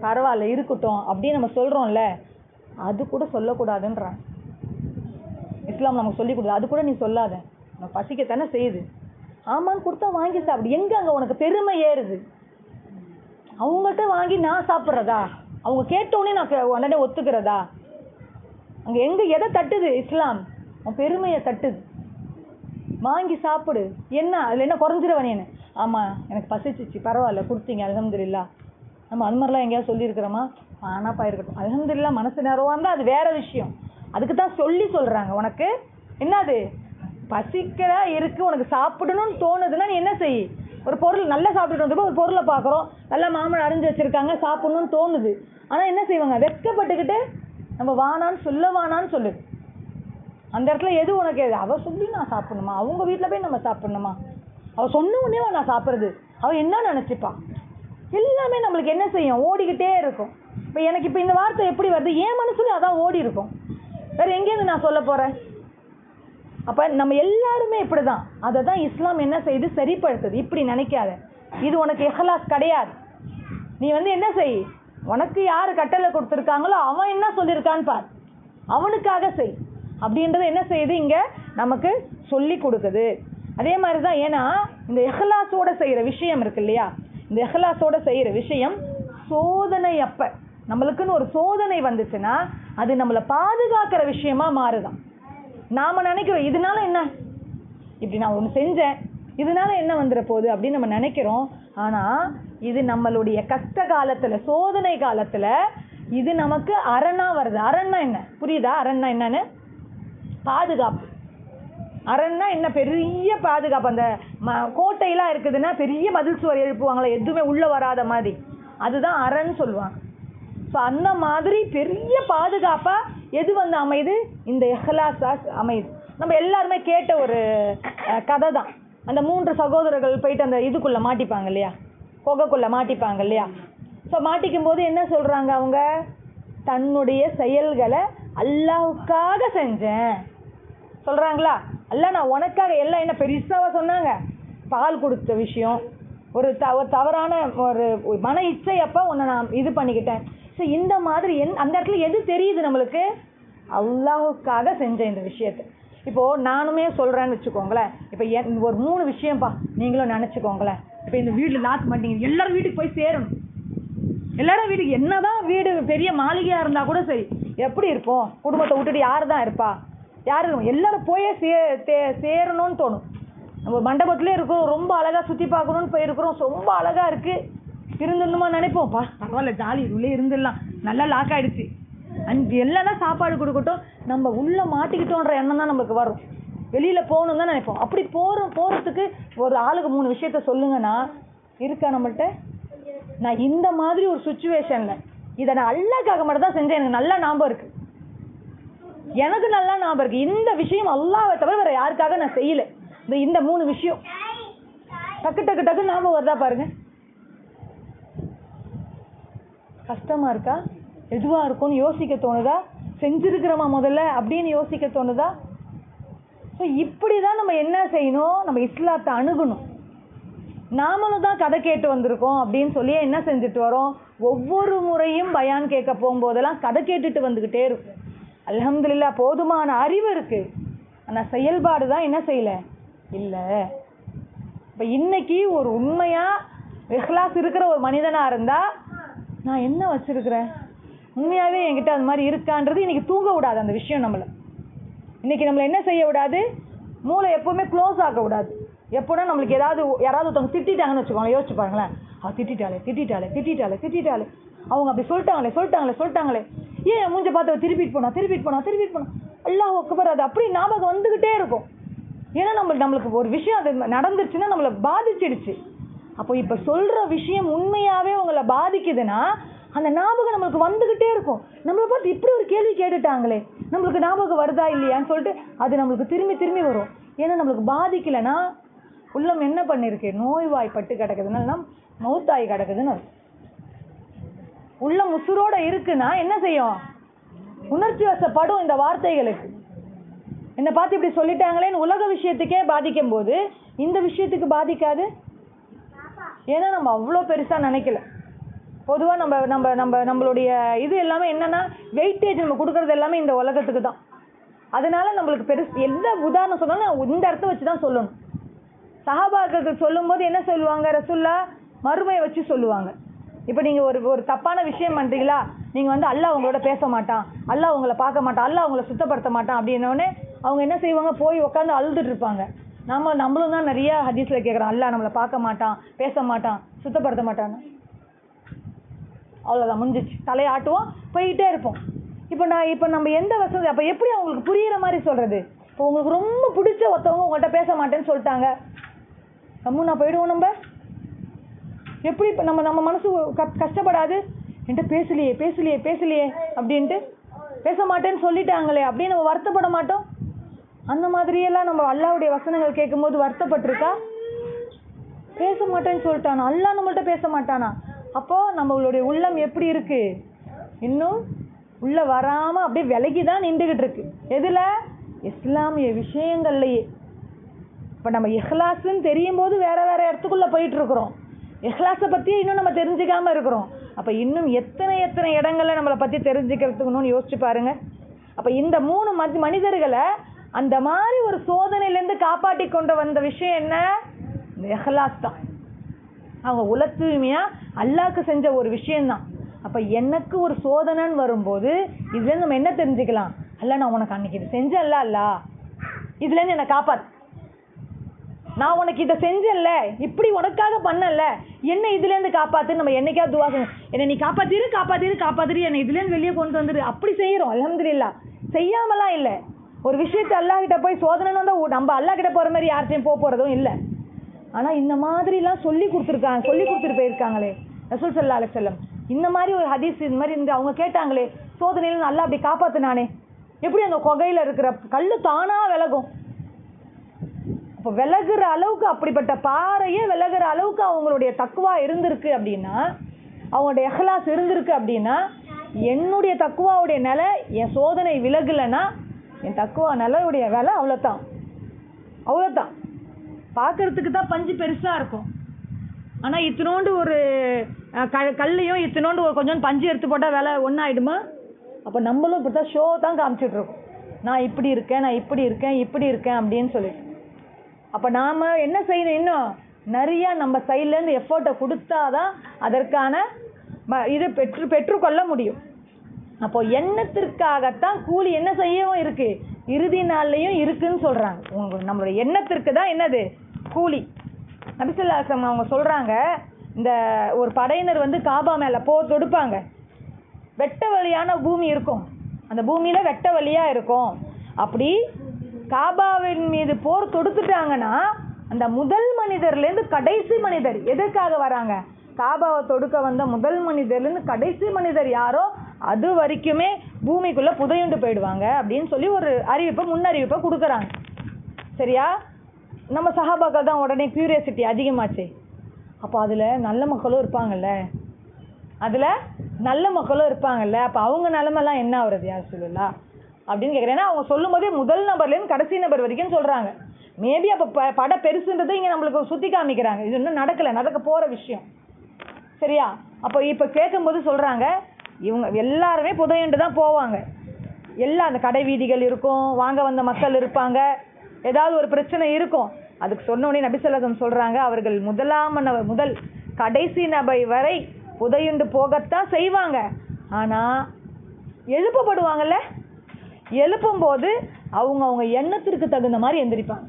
பரவாயில்ல இருக்கட்டும் அப்படின்னு நம்ம சொல்கிறோம்ல, அது கூட சொல்லக்கூடாதுன்றான் இஸ்லாம். நமக்கு சொல்லி கொடுக்குது, அது கூட நீ சொல்லாத, நம்ம பசிக்கத்தானே செய்யுது, ஆமான்னு கொடுத்தா வாங்கி சாப்பிடு. எங்கே அங்கே உனக்கு பெருமை ஏறுது? அவங்கள்ட்ட வாங்கி நான் சாப்பிட்றதா? அவங்க கேட்டோடனே நான் உடனே ஒத்துக்கிறதா? அங்கே எங்கே எதை தட்டுது இஸ்லாம்? அவன் பெருமையை தட்டுது. வாங்கி சாப்பிடு, என்ன அதில் என்ன குறைஞ்சிருவனேன்னு. ஆமாம் எனக்கு பசிச்சிச்சு, பரவாயில்ல கொடுத்தீங்க, அல்ஹம்துலில்லாஹ். நம்ம அது மாதிரிலாம் எங்கேயாவது சொல்லியிருக்கிறோமா? ஆனாப்பா இருக்கட்டும், அல்ஹம்துலில்லாஹ். மனசு நேரமாக இருந்தால் அது வேறு விஷயம். அதுக்கு தான் சொல்கிறாங்க, உனக்கு என்னது பசிக்கிறா இருக்குது, உனக்கு சாப்பிடணும்னு தோணுதுன்னா நீ என்ன செய்? ஒரு பொருள் நல்லா சாப்பிட்டுட்டு வந்தப்போ ஒரு பொருளை பார்க்குறோம், நல்லா மாம்பழம் அரிஞ்சு வச்சுருக்காங்க, சாப்பிட்ணுன்னு தோணுது. ஆனால் என்ன செய்வாங்க, வெட்கப்பட்டுக்கிட்டு நம்ம வானான்னு சொல்லுது. அந்த இடத்துல எது உனக்கு எது? அவள் சொல்லி நான் சாப்பிட்ணுமா? அவங்க வீட்டில் போய் நம்ம சாப்பிட்ணுமா? அவள் சொன்ன உடனே நான் சாப்பிட்றது, அவள் என்ன நினச்சிப்பா? எல்லாமே நம்மளுக்கு என்ன செய்யும், ஓடிக்கிட்டே இருக்கும். இப்போ எனக்கு இப்போ இந்த வார்த்தை எப்படி வருது, என் மனசுல அதான் ஓடி இருக்கும், வேறு எங்கேருந்து நான் சொல்ல போகிறேன்? அப்போ நம்ம எல்லாருமே இப்படி தான். அதை தான் இஸ்லாம் என்ன செய்யுது, சரிப்படுத்துது. இப்படி நினைக்காத, இது உனக்கு இஹ்லாஸ் கிடையாது. நீ என்ன செய், உனக்கு யார் கட்டளை கொடுத்துருக்காங்களோ அவன் என்ன சொல்லியிருக்கான்னு பார், அவனுக்காக செய் அப்படின்றது என்ன செய்யுது, இங்கே நமக்கு சொல்லி கொடுக்குது. அதே மாதிரி தான், ஏன்னா இந்த இஹ்லாஸோட செய்கிற விஷயம் இருக்கு இல்லையா, இந்த இஹ்லாஸோட செய்கிற விஷயம் சோதனை, அப்போ நம்மளுக்குன்னு ஒரு சோதனை வந்துச்சுன்னா அது நம்மளை பாதுகாக்கிற விஷயமா மாறுதான். நாம் நினைக்கிறோம் இதனால என்ன, இப்படி நான் ஒன்று செஞ்சேன் இதனால என்ன வந்துட போகுது அப்படின்னு நம்ம நினைக்கிறோம். ஆனால் இது நம்மளுடைய கஷ்ட காலத்தில், சோதனை காலத்தில் இது நமக்கு அரணா வருது. அரண்னா என்ன புரியுதா? அரண்னா என்னன்னு, பாதுகாப்பு. அரண்னா என்ன, பெரிய பாதுகாப்பு. அந்த கோட்டையெல்லாம் இருக்குதுன்னா பெரிய மதில் சுவர் எழுப்புவாங்களா, எதுவுமே உள்ளே வராத மாதிரி, அதுதான் அரண் சொல்லுவாங்க. ஸோ அந்த மாதிரி பெரிய பாதுகாப்பாக எது அமையுது, இந்த இஹ்லாஸா அமையுது. நம்ம எல்லாருமே கேட்ட ஒரு கதை தான். அந்த 3 சகோதரர்கள் போயிட்டு அந்த இதுக்குள்ளே மாட்டிப்பாங்க இல்லையா, புகைக்குள்ளே மாட்டிப்பாங்க இல்லையா. ஸோ மாட்டிக்கும் போது என்ன சொல்கிறாங்க, அவங்க தன்னுடைய செயல்களை அல்லாஹ்வுக்காக செஞ்சேன் சொல்கிறாங்களா. அல்ல நான் உனக்காக, எல்லாம் என்ன பெருசாக சொன்னாங்க, பால் கொடுத்த விஷயம், ஒரு தவறான ஒரு மன இச்சை, அப்போ உன்னை நான் இது பண்ணிக்கிட்டேன். ஸோ இந்த மாதிரி அந்த இடத்துல எது தெரியுது நம்மளுக்கு, அல்லாஹ்வுக்காக செஞ்ச இந்த விஷயத்தை. இப்போது நானுமே சொல்கிறேன்னு வச்சுக்கோங்களேன். இப்போ ஒரு 3 விஷயம்ப்பா நீங்களும் நினச்சிக்கோங்களேன். இப்போ இந்த வீட்டில் லாக் மாட்டீங்க, எல்லோரும் வீட்டுக்கு போய் சேரணும். எல்லாரும் வீட்டுக்கு, என்ன தான் வீடு பெரிய மாளிகையாக இருந்தால் கூட சரி, எப்படி இருப்போம், குடும்பத்தை விட்டுட்டு யார் தான் இருப்பா, யார் எல்லோரும் போயே சேரணும்னு தோணும். நம்ம மண்டபத்துலேயே இருக்கிறோம், ரொம்ப அழகாக சுற்றி பார்க்கணுன்னு போயிருக்கிறோம், ரொம்ப அழகாக இருக்குது, இருந்துடணுமா நினைப்போம்ப்பா, பரவாயில்ல ஜாலி உள்ளே இருந்துடலாம், நல்லா லாக் ஆகிடுச்சு, அஞ்சு எல்லாம் சாப்பாடு கொடுக்கட்டும், நம்ம உள்ளே மாட்டிக்கிட்டோன்ற எண்ணம் தான் நமக்கு வரும். வெளியில் போகணுன்னு தான் நினைப்போம். அப்படி போகிறதுக்கு ஒரு ஆளுக்கு 3 விஷயத்த சொல்லுங்கன்னா இருக்கா நம்மள்கிட்ட? நான் இந்த மாதிரி ஒரு சுச்சுவேஷனில் இதை நான் அல்லாஹ்க்காக மட்டும் தான் செஞ்சேன், எனக்கு நல்லா ஞாபகம் இருக்குது, எனக்கு நல்லா ஞாபகம் இருக்குது, இந்த விஷயம் அல்லாஹ்வை தவிர வேறு யாருக்காக நான் செய்யலை, இந்த 3 விஷயம் டக்கு டக்கு டக்கு ஞாபகம் வருதா பாருங்க. கஷ்டமாக இருக்கா? எதுவாக இருக்கும்னு யோசிக்க தோணுதா? செஞ்சுருக்கிறோமா முதல்ல அப்படின்னு யோசிக்க தோணுதா? ஸோ இப்படி தான் நம்ம என்ன செய்யணும், நம்ம இஸ்லாத்தை அணுகணும். நாமளும் தான் கதை கேட்டு வந்திருக்கோம் அப்படின்னு சொல்லி என்ன செஞ்சுட்டு வரோம், ஒவ்வொரு முறையும் பயான் கேட்க போகும்போதெல்லாம் கதை கேட்டுட்டு வந்துக்கிட்டே இருக்கும். அல்ஹம்துலில்லாஹ் போதுமான அறிவு இருக்குது, ஆனால் செயல்பாடு தான் என்ன செய்யலை, இல்லை. இப்போ இன்னைக்கு ஒரு உண்மையாக இஹ்லாஸ் இருக்கிற ஒரு மனிதனாக இருந்தால் நான் என்ன வச்சுருக்கிறேன், உண்மையாகவே என்கிட்ட அது மாதிரி இருக்கான்றது இன்றைக்கி தூங்க விடாது. அந்த விஷயம் இன்றைக்கி நம்மளை என்ன செய்ய விடாது, மூளை எப்போவுமே க்ளோஸ் ஆக விடாது. எப்போனா நம்மளுக்கு யாராவது ஒருத்தவங்க திட்டாங்கன்னு வச்சுக்கோங்களேன், யோசிச்சு பாருங்களேன், திட்டாலே அவங்க அப்படி சொல்லிட்டாங்களே ஏன் மூஞ்ச பார்த்து திருப்பிட்டு போனா அல்லாஹ் அக்பர், அது அப்படி ஞாபகம் வந்துக்கிட்டே இருக்கும். ஏன்னா நம்மளுக்கு ஒரு விஷயம் அது நடந்துருச்சுன்னா நம்மளை பாதிச்சிடுச்சு. அப்போ இப்போ சொல்கிற விஷயம் உண்மையாகவே உங்களை பாதிக்குதுன்னா அந்த ஞாபகம் நம்மளுக்கு வந்துக்கிட்டே இருக்கும். நம்மளை பார்த்து இப்படி ஒரு கேள்வி கேட்டுட்டாங்களே, நம்மளுக்கு ஞாபகம் வருதா இல்லையான்னு சொல்லிட்டு அது நம்மளுக்கு திரும்பி வரும். ஏன்னா நம்மளுக்கு பாதிக்கலைன்னா உள்ளம் என்ன பண்ணிருக்கு, நோய்வாய்ப்பட்டு கிடக்குதுன்னா மௌத்தாய் கிடக்குதுன்னு. உள்ளம் உசுரோட இருக்குன்னா என்ன செய்யும், உணர்ச்சி வசப்படும். இந்த வார்த்தைகளுக்கு என்னை பார்த்து இப்படி சொல்லிட்டாங்களேன்னு உலக விஷயத்துக்கே பாதிக்கும் போது இந்த விஷயத்துக்கு பாதிக்காது. ஏன்னா நம்ம அவ்வளோ பெருசாக நினைக்கல. பொதுவாக நம்மளுடைய இது எல்லாமே என்னென்னா வெயிட்டேஜ் நம்ம கொடுக்குறது எல்லாமே இந்த உலகத்துக்கு தான். அதனால நம்மளுக்கு பெருசு எந்த உதாரணம் சொன்னாலும் இந்த இடத்த வச்சு தான் சொல்லணும். சஹாபாக்களுக்கு சொல்லும்போது என்ன சொல்லுவாங்க, ரசூல்லா மறுமையை வச்சு சொல்லுவாங்க. இப்போ நீங்கள் ஒரு தப்பான விஷயம் பண்ணுறீங்களா, நீங்கள் அல்லாஹ் உங்களோட பேச மாட்டான், அல்லாஹ் உங்களை பார்க்க மாட்டான், அல்லாஹ் உங்களை சுத்தப்படுத்த மாட்டான் அப்படின்னோடனே அவங்க என்ன செய்வாங்க, போய் உட்காந்து அழுதுட்டு இருப்பாங்க. நம்மளும் தான் நிறைய ஹதீஸில் கேட்குறோம், அல்லாஹ் நம்மளை பார்க்க மாட்டான், பேச மாட்டான், சுத்தப்படுத்த மாட்டான்னு. அவ்வளோதான், முடிஞ்சிச்சு. தலையாட்டுவோம், போய்கிட்டே இருப்போம். இப்போ நம்ம எந்த வசதி, அப்போ எப்படி அவங்களுக்கு புரிகிற மாதிரி சொல்கிறது? இப்போ உங்களுக்கு ரொம்ப பிடிச்ச ஒருத்தவங்க உங்கள்கிட்ட பேச மாட்டேன்னு சொல்லிட்டாங்க, நான் போயிடுவோம். நம்ம எப்படி இப்போ நம்ம மனசு கஷ்டப்படாது, என்கிட்ட பேசலையே அப்படின்ட்டு, பேச மாட்டேன்னு சொல்லிட்டாங்களே அப்படின்னு நம்ம வருத்தப்பட மாட்டோம்? அந்த மாதிரியெல்லாம் நம்ம அல்லாஹ்வுடைய வசனங்கள் கேட்கும்போது வருத்தப்பட்டிருக்கா? பேச மாட்டேன்னு சொல்லிட்டானா, அல்லாஹ் நம்மள்கிட்ட பேச மாட்டானா? அப்போது நம்மளுடைய உள்ளம் எப்படி இருக்குது, இன்னும் உள்ளே வராமல் அப்படியே விலகி தான் நின்றுக்கிட்டு இருக்கு. எதில்? இஸ்லாமிய விஷயங்கள்லையே. இப்போ நம்ம இஹ்லாஸ்ன்னு தெரியும் போது வேறு இடத்துக்குள்ளே போயிட்டுருக்குறோம். இஹ்லாஸை பற்றியே இன்னும் நம்ம தெரிஞ்சுக்காமல் இருக்கிறோம். அப்போ இன்னும் எத்தனை இடங்களில் நம்மளை பற்றி தெரிஞ்சுக்கிறதுக்குன்னு யோசிச்சு பாருங்கள். அப்போ இந்த 3 மனிதர்களை அந்த மாதிரி ஒரு சோதனையிலேருந்து காப்பாற்றி கொண்டு வந்த விஷயம் என்ன? இந்த இஹ்லாஸ் தான். அவங்க உல தூய்மையாக அல்லாஹ்க்கு செஞ்ச ஒரு விஷயந்தான். அப்போ எனக்கு ஒரு சோதனைன்னு வரும்போது இதுலேருந்து நம்ம என்ன தெரிஞ்சுக்கலாம், அல்ல நான் உனக்கு அன்றைக்கி இது செஞ்சேன்ல, அல்லா இதுலேருந்து என்னை காப்பாற்று, நான் உனக்கு இதை செஞ்சேன்ல, இப்படி உனக்காக பண்ணல, என்ன இதுலேருந்து காப்பாற்று. நம்ம என்னைக்காவது துவா என்னை நீ காப்பாற்றிரு என்னை இதுலேருந்து வெளியே கொண்டு வந்துடு, அப்படி செய்கிறோம். அல்ஹம்துலில்லாஹ். செய்யாமலாம் இல்லை. ஒரு விஷயத்தை அல்லாஹ்கிட்ட போய் சோதனைன்னு வந்தால் நம்ம அல்லாஹ்கிட்ட போகிற மாதிரி யார்கிட்டையும் போகிறதும் இல்லை. ஆனால் இந்த மாதிரிலாம் சொல்லி கொடுத்துட்டு போயிருக்காங்களே ரசூல் ஸல்லல்லாஹு அலைஹி வஸல்லம். இந்த மாதிரி ஒரு ஹதீஸ் இது மாதிரி அவங்க கேட்டாங்களே, சோதனையில் நல்லா அப்படி காப்பாற்றினானே, எப்படி அந்த குகையில் இருக்கிற கல் தானாக விலகும். அப்போ விலகுற அளவுக்கு, அப்படிப்பட்ட பாறையே விலகுற அளவுக்கு அவங்களுடைய தக்குவா இருந்திருக்கு அப்படின்னா, அவங்களுடைய இஹ்லாஸ் இருந்திருக்கு அப்படின்னா, என்னுடைய தக்குவாவுடைய நிலை என் சோதனை விலகலைன்னா என் தக்குவா நிலையுடைய விலை அவ்வளோதான். பார்க்கறதுக்கு தான் பஞ்சு பெருசாக இருக்கும். ஆனால் இத்தினோண்டு ஒரு கல்லையும் இத்தினோண்டு ஒரு கொஞ்சம் பஞ்சு எடுத்து போட்டால் விலை ஒன்றாயிடுமா? அப்போ நம்மளும் இப்படி தான் ஷோ தான் காமிச்சிட்ருக்கோம், நான் இப்படி இருக்கேன் அப்படின்னு சொல்லிட்டு. அப்போ நாம் என்ன செய்யணும், இன்னும் நிறையா நம்ம சைட்லேருந்து எஃபர்ட்டை கொடுத்தாதான் அதற்கான இதை பெற்றுக்கொள்ள முடியும். அப்போது எண்ணத்திற்காகத்தான் கூலி என்ன செய்யவும் இருக்குது, இறுதி நாள்லையும் இருக்குன்னு சொல்கிறாங்க. நம்மளுடைய எண்ணத்திற்கு தான் என்னது கூலி. நபி ஸல்லல்லாஹு அலைஹி வஸல்லம் அவங்க சொல்கிறாங்க, இந்த ஒரு படையினர் காபா மேலே போர் தொடுப்பாங்க, வெட்ட வழியான பூமி இருக்கும், அந்த பூமியில் வெட்ட வழியாக இருக்கும். அப்படி காபாவின் மீது போர் தொடுத்துட்டாங்கன்னா அந்த முதல் மனிதர்லேருந்து கடைசி மனிதர் எதற்காக வராங்க? காபாவை தொடுக்க வந்த முதல் மனிதர்லேருந்து கடைசி மனிதர் யாரோ அது வரைக்குமே பூமிக்குள்ளே புதையுண்டு போயிடுவாங்க அப்படின்னு சொல்லி ஒரு முன்னறிவிப்பை கொடுக்குறாங்க. சரியா? நம்ம சஹாபாக்கள் தான் உடனே கியூரியாசிட்டி அதிகமாச்சு. அப்போ அதில் நல்ல மக்களும் இருப்பாங்கல்ல, அப்போ அவங்க நிலமெல்லாம் என்ன ஆகுறது யார் சொல்லலாம் அப்படின்னு கேட்குறேன். ஏன்னா அவங்க சொல்லும் போதே முதல் நபர்லேருந்து கடைசி நபர் வரைக்கும் சொல்கிறாங்க. மேபி அப்போ பட பெருசுன்றதை இங்கே நம்மளுக்கு சுற்றி காமிக்கிறாங்க. இது இன்னும் நடக்க போகிற விஷயம். சரியா? அப்போ இப்போ கேட்கும்போது சொல்கிறாங்க இவங்க எல்லாருமே புதையண்டு தான் போவாங்க. எல்லாம் அந்த கடை வீதிகள் இருக்கும், வாங்க வந்த மக்கள் இருப்பாங்க, ஏதாவது ஒரு பிரச்சனை இருக்கும். அதுக்கு சொன்ன உடனே நபி ஸல்லல்லாஹு அலைஹி வஸல்லம் சொல்கிறாங்க, அவர்கள் முதல் கடைசி நபர் வரை புதையுண்டு போகத்தான் செய்வாங்க. ஆனால் எழுப்பப்படுவாங்கல்ல, எழுப்பும்போது அவங்க எண்ணத்திற்கு தகுந்த மாதிரி எந்திரிப்பாங்க.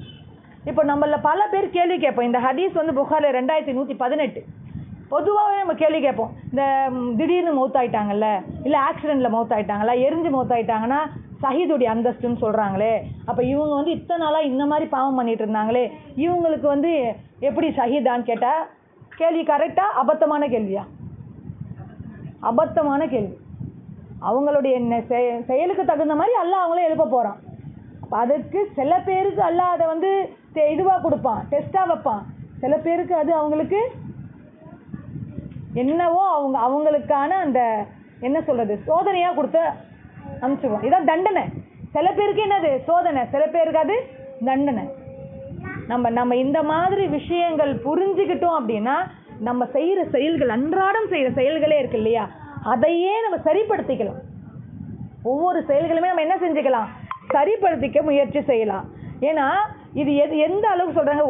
இப்போ நம்மள பல பேர் கேள்வி கேட்போம். இந்த ஹதீஸ் புகாரில் 2118. பொதுவாகவே நம்ம கேள்வி கேட்போம். இந்த திடீர்னு மௌத்தாயிட்டாங்கல்ல, இல்லை ஆக்சிடெண்ட்டில் மௌத்தாயிட்டாங்களா, எரிஞ்சு மௌத்தாயிட்டாங்கன்னா ஷஹீதுடைய அந்தஸ்துன்னு சொல்கிறாங்களே, அப்போ இவங்க இத்தனை நாளாக இந்த மாதிரி பாவம் பண்ணிட்டு இருந்தாங்களே, இவங்களுக்கு எப்படி ஷஹீதான்னு கேட்டால் கேள்வி கரெக்டாக அபத்தமான கேள்வியா? அபத்தமான கேள்வி. அவங்களுடைய செயலுக்கு தகுந்த மாதிரி அல்லாஹ் அவங்களே எழுப்ப போகிறான். அதுக்கு சில பேருக்கு அல்லாஹ் அதை இதுவாக கொடுப்பான், டெஸ்ட்டாக வைப்பான். சில பேருக்கு அது அவங்களுக்கு என்னவோ அவங்களுக்கான அந்த என்ன சொல்கிறது சோதனையாக கொடுத்து அனுப்பிச்சுவோம். இதான் தண்டனை. சில பேருக்கு என்னது சோதனை, சில பேருக்கு அது தண்டனை. நம்ம இந்த மாதிரி விஷயங்கள் புரிஞ்சுக்கிட்டோம் அப்படின்னா நம்ம செய்கிற செயல்கள், அன்றாடம் செய்கிற செயல்களே இருக்கு இல்லையா, அதையே நம்ம சரிப்படுத்திக்கலாம். ஒவ்வொரு செயல்களுமே நம்ம என்ன செஞ்சுக்கலாம், சரிப்படுத்திக்க முயற்சி செய்யலாம். ஏன்னா இது எந்த அளவுக்கு சொல்கிறாங்க,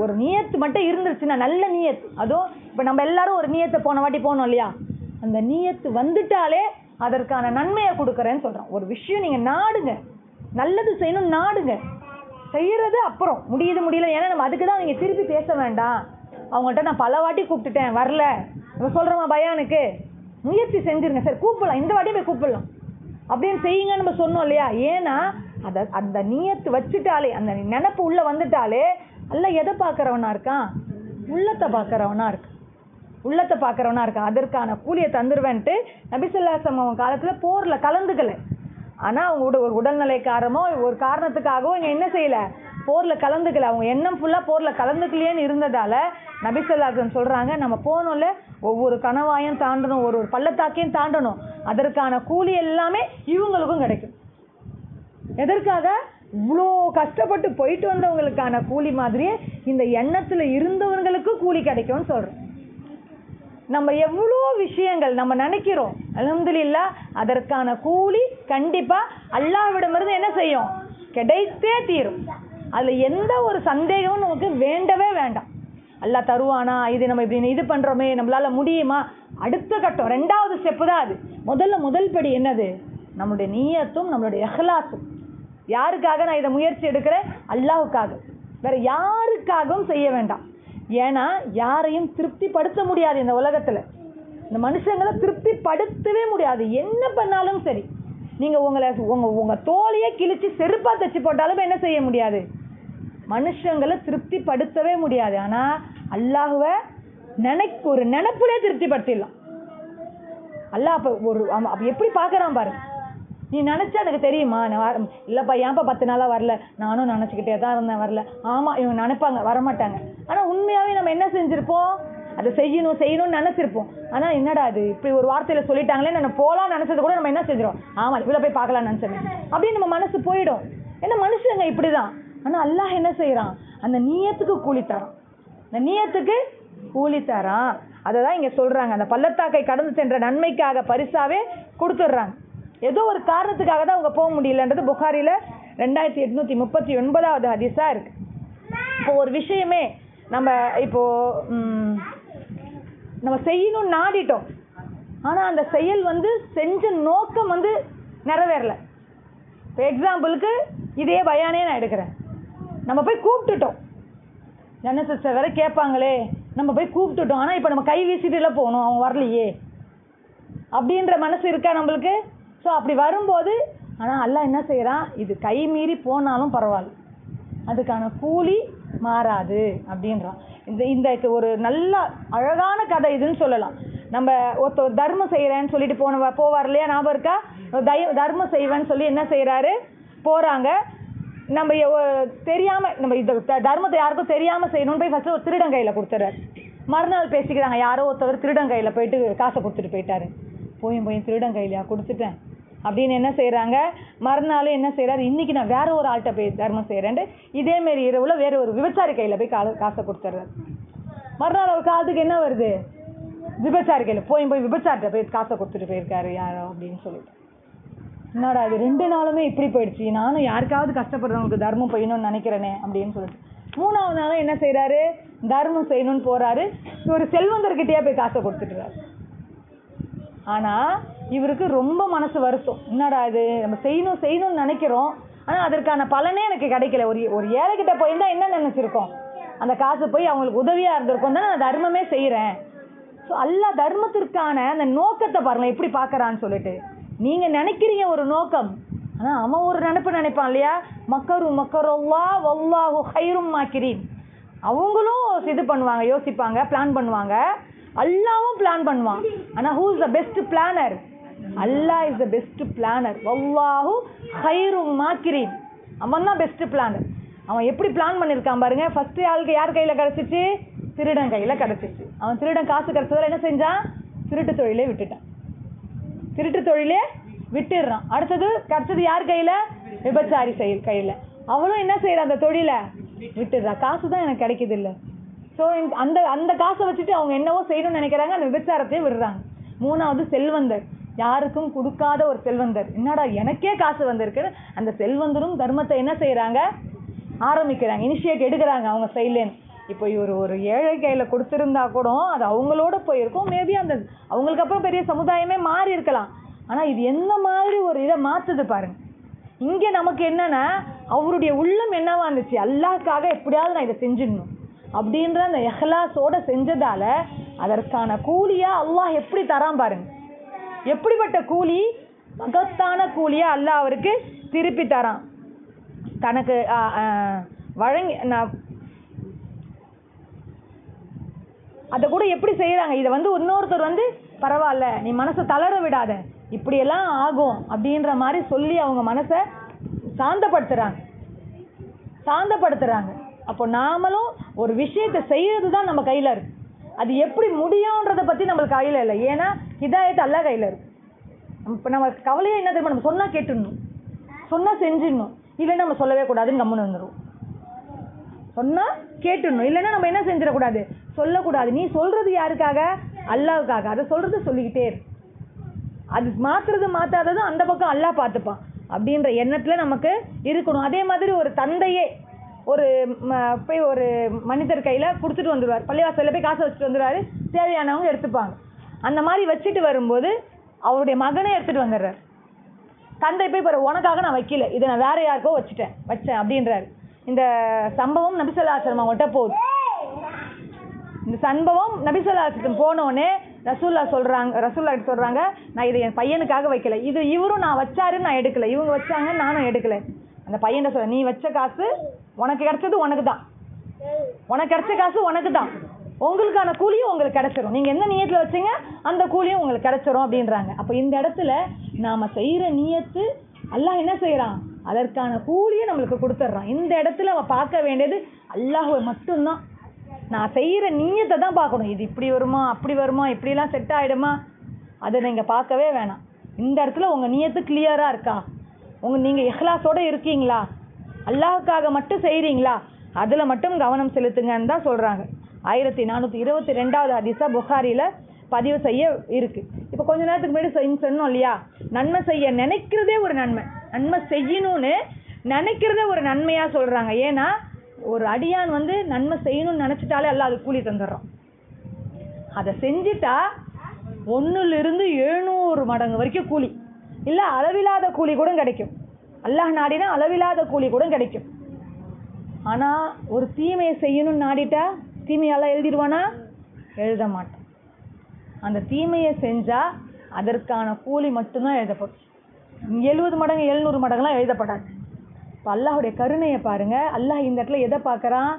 ஒரு நியத்து மட்டும் இருந்துருச்சுன்னா, நல்ல நியத்து, அதுவும் இப்போ நம்ம எல்லாரும் ஒரு நியத்தை போன வாட்டி போனோம் இல்லையா, அந்த நியத்து வந்துட்டாலே அதற்கான நன்மையை கொடுக்குறேன்னு சொல்கிறோம். ஒரு விஷயம் நீங்கள் நாடுங்க, நல்லது செய்யணும் நாடுங்க, செய்கிறது அப்புறம் முடியல. ஏன்னா நம்ம அதுக்கு தான் நீங்கள் திருப்பி பேச வேண்டாம். அவங்கள்ட்ட நான் பல வாட்டி கூப்பிட்டுட்டேன் வரல, நம்ம சொல்கிறோமா பயானுக்கு, முயற்சி செஞ்சுருங்க, சரி கூப்பிடலாம், இந்த வாட்டி போய் கூப்பிடலாம் அப்படின்னு செய்யுங்க நம்ம சொன்னோம் இல்லையா. ஏன்னா அந்த நியத்து வச்சுட்டாலே, அந்த நினைப்பு உள்ளே வந்துட்டாலே எல்லாம் எதை பார்க்குறவனா இருக்கான், உள்ளத்தை பார்க்குறவனா இருக்கான். அதற்கான கூலியை தந்துடுவேன்ட்டு நபி ஸல்லல்லாஹு அலைஹி வஸல்லம் காலத்தில் போரில் கலந்துக்கலை. ஆனால் அவங்க ஒரு உடல்நிலை ஒரு காரணத்துக்காகவோ இங்கே என்ன செய்யலை, போரில் கலந்துக்கலை. அவங்க எண்ணம் ஃபுல்லாக போரில் கலந்துக்கலையேன்னு இருந்ததால் நபி ஸல்லல்லாஹு அலைஹி வஸல்லம் சொல்கிறாங்க, நம்ம போனோம்ல ஒவ்வொரு கணவாயும் தாண்டணும், ஒரு பள்ளத்தாக்கையும் தாண்டணும், அதற்கான கூலி எல்லாமே இவங்களுக்கும் கிடைக்கும். எதற்காக? இவ்வளோ கஷ்டப்பட்டு போயிட்டு வந்தவங்களுக்கான கூலி மாதிரியே இந்த எண்ணத்தில் இருந்தவங்களுக்கு கூலி கிடைக்கும்னு சொல்கிறோம். நம்ம எவ்வளோ விஷயங்கள் நம்ம நினைக்கிறோம், அல்ஹம்துலில்லாஹ் அதற்கான கூலி கண்டிப்பாக அல்லாஹ்விடமிருந்து என்ன செய்யும், கிடைத்தே தீரும். அதில் எந்த ஒரு சந்தேகமும் நமக்கு வேண்டவே வேண்டாம். அல்லாஹ் தருவானா, இது நம்ம இப்படி இது பண்ணுறோமே, நம்மளால் முடியுமா, அடுத்த கட்டம், 2வது ஸ்டெப்பு தான் அது. முதல் படி என்னது, நம்மளுடைய நியத்தும் நம்மளுடைய இஹ்லாஸும். யாருக்காக நான் இதை முயற்சி எடுக்கிறேன், அல்லாஹ்வுக்காக, வேறு யாருக்காகவும் செய்ய வேண்டாம். ஏன்னா யாரையும் திருப்திப்படுத்த முடியாது இந்த உலகத்தில், இந்த மனுஷங்களை திருப்திப்படுத்தவே முடியாது. என்ன பண்ணாலும் சரி, நீங்கள் உங்கள் தோலையே கிழிச்சு செருப்பாக தைச்சி போட்டாலும் என்ன செய்ய முடியாது, மனுஷங்களை திருப்திப்படுத்தவே முடியாது. ஆனால் அல்லாஹ்வை ஒரு நினைப்புலே திருப்திப்படுத்திடலாம். அல்லாஹ் அப்போ எப்படி பார்க்குறான் பாரு. நீ நினச்சா எனக்கு தெரியுமா, நான் இல்லைப்பா ஏன்ப்பா 10 நாளாக வரல, நானும் நினச்சிக்கிட்டே தான் இருந்தேன் வரல. ஆமாம் இவங்க நினைப்பாங்க, வரமாட்டாங்க. ஆனால் உண்மையாகவே நம்ம என்ன செஞ்சுருப்போம், அதை செய்யணும்னு நினச்சிருப்போம். ஆனால் என்னடா அது இப்படி ஒரு வார்த்தையில் சொல்லிட்டாங்களே, நான் போகலான்னு நினச்சது கூட நம்ம என்ன செஞ்சிடும், ஆமாம் இவ்வளோ போய் பார்க்கலான்னு நினச்சேன் அப்படின்னு நம்ம மனசு போயிடும். ஏன்னா மனுஷங்க இப்படி தான். ஆனால் அல்லாஹ் என்ன செய்கிறான், அந்த நியத்துக்கு கூலி தரான். அதை தான் இங்கே சொல்கிறாங்க, அந்த பள்ளத்தாக்கை கடந்து சென்ற நன்மைக்காக பரிசாவே கொடுத்துட்றாங்க. ஏதோ ஒரு காரணத்துக்காக தான் அவங்க போக முடியலன்றது புகாரில் 2839வது ஹதீஸாக இருக்குது. இப்போ ஒரு விஷயமே நம்ம செய்யணும்னு நாடிட்டோம், ஆனால் அந்த செயல் செஞ்ச நோக்கம் நிறைவேறலை. இப்போ எக்ஸாம்பிளுக்கு இதே பயானே நான் எடுக்கிறேன். நம்ம போய் கூப்பிட்டுட்டோம், என்ன சிஸ்டர் வேறு கேட்பாங்களே, நம்ம போய் கூப்பிட்டுட்டோம், ஆனால் இப்போ நம்ம கை வீசிட்டுல போகணும், அவங்க வரலையே அப்படின்ற மனசு இருக்கா நம்மளுக்கு. ஸோ அப்படி வரும்போது ஆனால் அல்லாஹ் என்ன செய்கிறான், இது கை மீறி போனாலும் பரவாயில்ல, அதுக்கான கூலி மாறாது அப்படின்றான். இந்த ஒரு நல்ல அழகான கதை இதுன்னு சொல்லலாம். நம்ம ஒருத்தர் தர்மம் செய்கிறேன்னு சொல்லிட்டு போவார் இல்லையா, ஞாபகம் இருக்கா? தர்மம் செய்வேன்னு சொல்லி என்ன செய்கிறாரு, போகிறாங்க. நம்ம தெரியாமல் நம்ம இந்த தர்மத்தை யாருக்கும் தெரியாமல் செய்யணும்னு போய் ஃபஸ்ட்டு ஒரு திருடன் கையில் கொடுத்துறாரு. மறுநாள் பேசிக்கிறாங்க, யாரோ ஒருத்தவர் திருடன் கையில் போயிட்டு காசை கொடுத்துட்டு போயிட்டாரு. போய் திருடன் கையிலையா கொடுத்துட்டேன் அப்படின்னு என்ன செய்கிறாங்க, மறுநாள் என்ன செய்கிறாரு, இன்றைக்கி நான் வேற ஒரு ஆள்கிட்ட போய் தர்மம் செய்கிறேன்ட்டு இதேமாரி இரவில் வேறு ஒரு விபச்சாரி கையில் போய் காசை கொடுத்துட்றாரு. மறுநாள் அவர் காலத்துக்கு என்ன வருது, விபச்சாரி கையில் போய் விபச்சாரிட்ட போய் காசை கொடுத்துட்டு போயிருக்காரு யாரோ அப்படின்னு சொல்லிட்டு. என்னடா இது 2 நாளுமே இப்படி போயிடுச்சு, நானும் யாருக்காவது கஷ்டப்படுறவங்களுக்கு தர்மம் செய்யணும்னு நினைக்கிறேனே அப்படின்னு சொல்லிட்டு 3ஆவது நாளும் என்ன செய்கிறாரு, தர்மம் செய்யணும்னு போகிறாரு. ஒரு செல்வந்தர்கிட்டயே போய் காசை கொடுத்துட்டுறாரு. ஆனால் இவருக்கு ரொம்ப மனசு வருத்தம், என்னடா இது நம்ம செய்யணும்னு நினைக்கிறோம், ஆனால் அதற்கான பலனே எனக்கு கிடைக்கல. ஒரு ஏழைக்கிட்ட போயிருந்தால் என்ன நினச்சிருக்கோம், அந்த காசு போய் அவங்களுக்கு உதவியாக இருந்திருக்கும் தான் நான் தர்மமே செய்கிறேன். ஸோ அல்லாஹ் தர்மத்திற்கான அந்த நோக்கத்தை பாருங்கள் எப்படி பார்க்குறான்னு சொல்லிட்டு. நீங்கள் நினைக்கிறீங்க ஒரு நோக்கம், ஆனால் அவன் ஒரு நினைப்பான் இல்லையா, மக்கருல்லா வல்லாஹு ஹைரும் மாக்கிரீன். அவங்களும் இது பண்ணுவாங்க, யோசிப்பாங்க, பிளான் பண்ணுவாங்க. அல்லாவும் பிளான் பண்ணுவான். ஆனால் who is the best planar, Allah is the best planar. வல்லாஹு ஹைரும் மாக்கிரீன், அவன் தான் பெஸ்ட் பிளானர். அவன் எப்படி பிளான் பண்ணியிருக்கான் பாருங்க. ஃபர்ஸ்ட் ஆளுக்கு யார் கையில் கிடச்சிச்சு, திருடன் கையில் கிடச்சிச்சு. அவன் திருடன் காசு கிடச்சதில் என்ன செஞ்சான், திருட்டு தொழிலே விட்டுட்டான், திருட்டு தொழிலே விட்டுடுறான். அடுத்தது கிடச்சது யார் கையில், விபச்சாரி கையில். அவளும் என்ன செய்யறான், அந்த தொழிலை விட்டுடுறா. காசு தான் எனக்கு கிடைக்குது இல்லை. ஸோ அந்த காசை வச்சுட்டு அவங்க என்னவோ செய்யணும்னு நினைக்கிறாங்க, அந்த விபச்சாரத்தையும் விடுறாங்க. 3ஆவது செல்வந்தர், யாருக்கும் கொடுக்காத ஒரு செல்வந்தர். என்னடா எனக்கே காசு வந்திருக்குன்னு அந்த செல்வந்தரும் தர்மத்தை என்ன செய்கிறாங்க, ஆரம்பிக்கிறாங்க, இனிஷியேட் எடுக்கிறாங்க அவங்க சைட்லேன்னு. இப்போ இவர் ஒரு ஏழை கையில் கொடுத்துருந்தா கூட அது அவங்களோட போயிருக்கும். மேபி அந்த அவங்களுக்கு அப்புறம் பெரிய சமுதாயமே மாறி இருக்கலாம். ஆனால் இது என்ன மாதிரி ஒரு இதை மாற்றுது பாருங்க. இங்கே நமக்கு என்னன்னா, அவருடைய உள்ளம் என்னவா இருந்துச்சு, அல்லாஹ்க்காக எப்படியாவது நான் இதை செஞ்சிடணும் அப்படின்ற அந்த இஹ்லாஸோட செஞ்சதால அதற்கான கூலியா அல்லாஹ் எப்படி தரான் பாருங்க. எப்படிப்பட்ட கூலி, மகத்தான கூலியா அல்லாஹ் அவருக்கு திருப்பி தரான். தனக்கு வழங்கி அதை கூட எப்படி செய்கிறாங்க. இதை இன்னொருத்தர் பரவாயில்ல, நீ மனசை தளர விடாத, இப்படியெல்லாம் ஆகும் அப்படின்ற மாதிரி சொல்லி அவங்க மனசை சாந்தப்படுத்துகிறாங்க. அப்போ நாமளும் ஒரு விஷயத்தை செய்கிறது தான் நம்ம கையில் இருக்கு. அது எப்படி முடியுன்றதை பற்றி நம்மளுக்கு கையில் இல்லை. ஏன்னா ஹிதாயத் அல்லாஹ் கையில் இருக்கு. இப்போ நம்ம கவலையே என்ன தெரியுமா, நம்ம சொன்னால் கேட்டுடணும், சொன்னால் செஞ்சிடணும், இல்லைன்னா நம்ம சொல்லவே கூடாதுன்னு கம்முன்னு வந்துடும். சொன்னால் கேட்டுடணும், இல்லைன்னா நம்ம என்ன செஞ்சிடக்கூடாது, சொல்லக்கூடாது. நீ சொல்கிறது யாருக்காக, அல்லாஹ்வுக்காக. அதை சொல்கிறது சொல்லிக்கிட்டே இருக்கு. அது மாற்றாதது அந்த பக்கம் அல்லாஹ் பார்த்துப்பான் அப்படின்ற எண்ணத்தில் நமக்கு இருக்கணும். அதே மாதிரி ஒரு தந்தையே போய் ஒரு மனிதர் கையில் கொடுத்துட்டு வந்துடுவார், பள்ளிவாசலில் போய் காசை வச்சுட்டு வந்துடுவார், தேவையானவங்க எடுத்துப்பாங்க. அந்த மாதிரி வச்சுட்டு வரும்போது அவருடைய மகனே எடுத்துகிட்டு வந்துடுறார். தந்தை போய் பாரு, உனக்காக நான் வைக்கல, இதை நான் வேற யாருக்கோ வச்சேன் அப்படின்றாரு. இந்த சம்பவம் நபி ஸல்லல்லாஹு அலைஹி வஸல்லம் அவங்கள்ட்ட போகுது. இந்த சம்பவம் நபி ஸல்லல்லாஹு அலைஹி வஸல்லம் போனோடனே ரசூல்லா சொல்கிறாங்க, நான் இதை என் பையனுக்காக வைக்கல, இது இவரும் நான் வச்சாருன்னு நான் எடுக்கல, இவங்க வச்சாங்க நானும் எடுக்கல. அந்த பையன் சொல்ல, நீ வச்ச காசு உனக்கு கிடைச்சது உனக்கு தான், உனக்கு கிடைச்ச காசு உனக்கு தான், உங்களுக்கான கூலியும் உங்களுக்கு கிடைச்சிரும், நீங்கள் என்ன நியத்தில் வச்சிங்க அந்த கூலியும் உங்களுக்கு கிடைச்சிரும் அப்படின்றாங்க. அப்போ இந்த இடத்துல நாம் செய்கிற நியத்து அல்லாஹ் என்ன செய்கிறான், அதற்கான கூலியை நம்மளுக்கு கொடுத்துட்றான். இந்த இடத்துல அவன் பார்க்க வேண்டியது அல்லாஹ்வை மட்டும்தான். நான் செய்கிற நியத்தை தான் பார்க்கணும். இது இப்படி வருமா, அப்படி வருமா, இப்படிலாம் செட் ஆகிடுமா, அதை நீங்கள் பார்க்கவே வேணாம். இந்த இடத்துல உங்கள் நியத்து கிளியராக இருக்கா, நீங்கள் இஹ்லாஸோடு இருக்கீங்களா, அல்லாஹ்வுக்காக மட்டும் செய்கிறீங்களா, அதில் மட்டும் கவனம் செலுத்துங்கன்னு தான் சொல்கிறாங்க. 1422வது ஹதீஸா புகாரியில் பதிவு செய்ய இருக்குது. இப்போ கொஞ்ச நேரத்துக்கு முன்னாடி சொன்னோம் இல்லையா, நன்மை செய்ய நினைக்கிறதே ஒரு நன்மை செய்யணும்னு நினைக்கிறதே ஒரு நன்மையாக சொல்கிறாங்க. ஏன்னா ஒரு அடியான் நன்மை செய்யணும்னு நினச்சிட்டாலே அல்லாஹ் அது கூலி தந்துடுறான். அதை செஞ்சுட்டா 1 to 700 மடங்கு வரைக்கும் கூலி, இல்லை அளவில்லாத கூலி கூட கிடைக்கும். அல்லாஹ் நாடினா அளவில்லாத கூலி கூட கிடைக்கும். ஆனால் ஒரு தீமையை செய்யணும்னு நாடிட்டா தீமையெல்லாம் எழுதிடுவானா, எழுத மாட்டான். அந்த தீமையை செஞ்சால் அதற்கான கூலி மட்டும்தான் எழுதப்படும். 70 மடங்கு 700 மடங்குலாம் எழுதப்படாது. இப்போ அல்லாஹுடைய கருணையை பாருங்கள். அல்லாஹ் இந்த இடத்துல எதை பார்க்குறான்?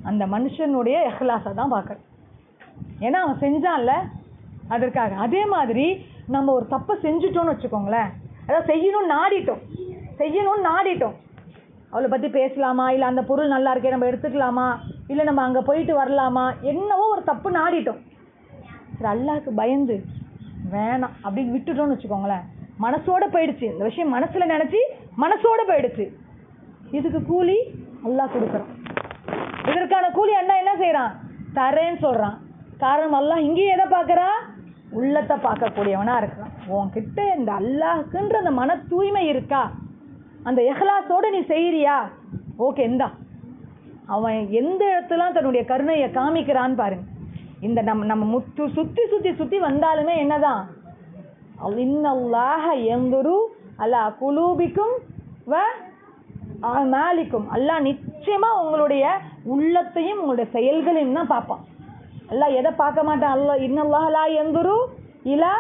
அந்த மனுஷனுடைய இஹ்லாஸை தான் பார்க்குறான். ஏன்னா அவன் செஞ்சான்ல அதற்காக. அதே மாதிரி நம்ம ஒரு தப்பை செஞ்சுட்டோன்னு வச்சுக்கோங்களேன், அதாவது செய்யணும்னு நாடிட்டோம். அவளை பற்றி பேசலாமா, இல்லை அந்த பொருள் நல்லா இருக்கே நம்ம எடுத்துக்கலாமா, இல்லை நம்ம அங்கே போயிட்டு வரலாமா, என்னவோ ஒரு தப்பு நாடிட்டோம். சரி, அல்லாஹ்க்கு பயந்து வேணாம் அப்படின்னு விட்டுட்டோன்னு வச்சுக்கோங்களேன், மனசோடு போயிடுச்சு. இந்த விஷயம் மனசில் நினச்சி மனசோடு போயிடுச்சு. இதுக்கு கூலி அல்லாஹ் கொடுக்குறான். இதற்கான கூலி அண்ணா என்ன செய்கிறான்? தரேன்னு சொல்கிறான். காரணம் அல்லாஹ் இங்கேயும் எதை பார்க்குறா? உள்ளத்தை பார்க்கக்கூடியவனாக இருக்கிறான். உன்கிட்ட இந்த அல்லாஹுக்குன்ற அந்த மன தூய்மை இருக்கா? அந்த இஹ்லாஸோடு நீ செய்கிறியா? ஓகே, இந்தா. அவன் எந்த இடத்துலாம் தன்னுடைய கருணையை காமிக்கிறான்னு பாருங்க. இந்த நம்ம சுற்றி வந்தாலுமே என்னதான்? இன்னல்லாஹ யன்துரு அலா குலூபிக்கும் வ அமாலிக்கும். அல்லாஹ் நிச்சயமாக உங்களுடைய உள்ளத்தையும் உங்களுடைய செயல்களையும் தான் பார்ப்பான். அல்லாஹ் எதை பார்க்க மாட்டான்? அல்லாஹ் இன்னல்லாஹ லா யன்துரு இலா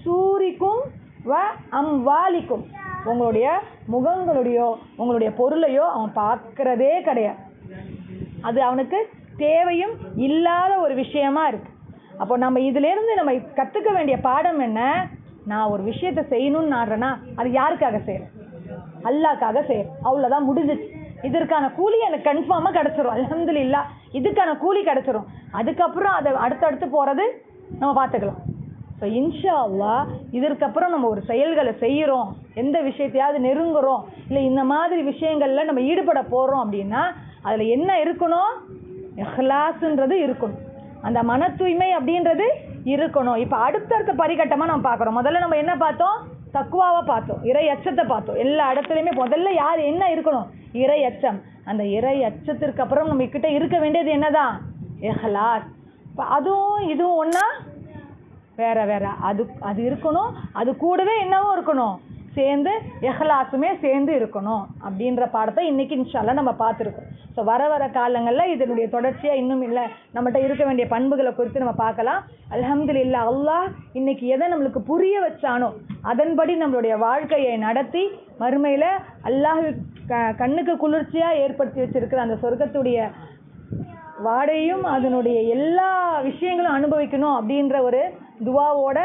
சூரிக்கும் வ அம்வாலிக்கும். உங்களுடைய முகங்களுடையோ உங்களுடைய பொருளையோ அவன் பார்க்குறதே கிடையாது. அது அவனுக்கு தேவையும் இல்லாத ஒரு விஷயமா இருக்கு. அப்போ நம்ம இதிலேருந்து நம்ம கற்றுக்க வேண்டிய பாடம் என்ன? நான் ஒரு விஷயத்தை செய்யணும்னு நாடுறேன்னா அது யாருக்காக செய்கிறேன்? அல்லாஹ்க்காக செய்கிறேன். அவ்வளோதான், முடிஞ்சிச்சு. இதற்கான கூலி எனக்கு கன்ஃபார்மாக கிடச்சிரும். அல்ஹம்துலில்லாஹ், இதுக்கான கூலி கிடச்சிரும். அதுக்கப்புறம் அதை அடுத்தடுத்து போகிறது நம்ம பார்த்துக்கலாம். ஸோ இன்ஷா அல்லாஹ் இதற்கப்புறம் நம்ம ஒரு செயல்களை செய்கிறோம், எந்த விஷயத்தையாவது நெருங்குறோம், இல்லை இந்த மாதிரி விஷயங்களில் நம்ம ஈடுபட போகிறோம் அப்படின்னா அதில் என்ன இருக்கணும்? இஹ்லாஸ்ன்றது இருக்கணும். அந்த மன தூய்மை அப்படின்றது இருக்கணும். இப்போ அடுத்தடுத்த பரிகட்டமாக நம்ம பார்க்குறோம். முதல்ல நம்ம என்ன பார்த்தோம்? தக்குவாவை பார்த்தோம், இறை அச்சத்தை பார்த்தோம். எல்லா இடத்துலையுமே முதல்ல யார் என்ன இருக்கணும்? இறை அச்சம். அந்த இறை அச்சத்திற்கு அப்புறம் நம்ம கிட்ட இருக்க வேண்டியது என்னதான்? இஹ்லாஸ். இப்போ அதுவும் இதுவும் ஒன்றா? வேற அது இருக்கணும். அது கூடவே என்னவும் இருக்கணும்? சேர்ந்து இஹ்லாஸுமே சேர்ந்து இருக்கணும் அப்படின்ற பாடத்தை இன்றைக்கி இன்ஷாஅல்லாஹ் நம்ம பார்த்துருக்கோம். ஸோ வர காலங்களில் இதனுடைய தொடர்ச்சியாக இன்னும் இல்லை நம்மகிட்ட இருக்க வேண்டிய பண்புகளை குறித்து நம்ம பார்க்கலாம். அல்ஹம்துலில்லாஹ், அல்லாஹ் இன்னைக்கு எதை நம்மளுக்கு புரிய வச்சானோ அதன்படி நம்மளுடைய வாழ்க்கையை நடத்தி மறுமையில் அல்லாஹ் கண்ணுக்கு குளிர்ச்சியாக ஏற்படுத்தி வச்சிருக்கிற அந்த சொர்க்கத்துடைய வாடையும் அதனுடைய எல்லா விஷயங்களும் அனுபவிக்கணும் அப்படின்ற ஒரு துவாவோட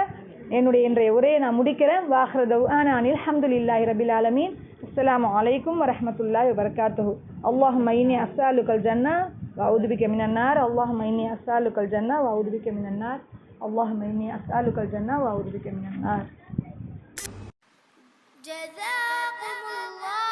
என்னுடைய இன்றைய உரையை நான் முடிக்கிறேன். வாஹிரு தஅவானா அனில் ஹம்துலில்லாஹி ரபில் ஆலமீன். அஸ்ஸலாமு அலைக்கும் வரஹ்மத்துல்லாஹி வபரகாத்துஹு. அல்லாஹும்ம இன்னி அஸ்அலுக்கல் ஜன்னah வ அஊது பிக மினன் நார். அல்லாஹும்ம இன்னி அஸ்அலுக்கல் ஜன்னah வ அஊது பிக மினன் நார். அல்லாஹும்ம இன்னி அஸ்அலுக்கல் ஜன்னah வ அஊது பிக மினன் நார். ஜஸாகுமுல்லாஹ்.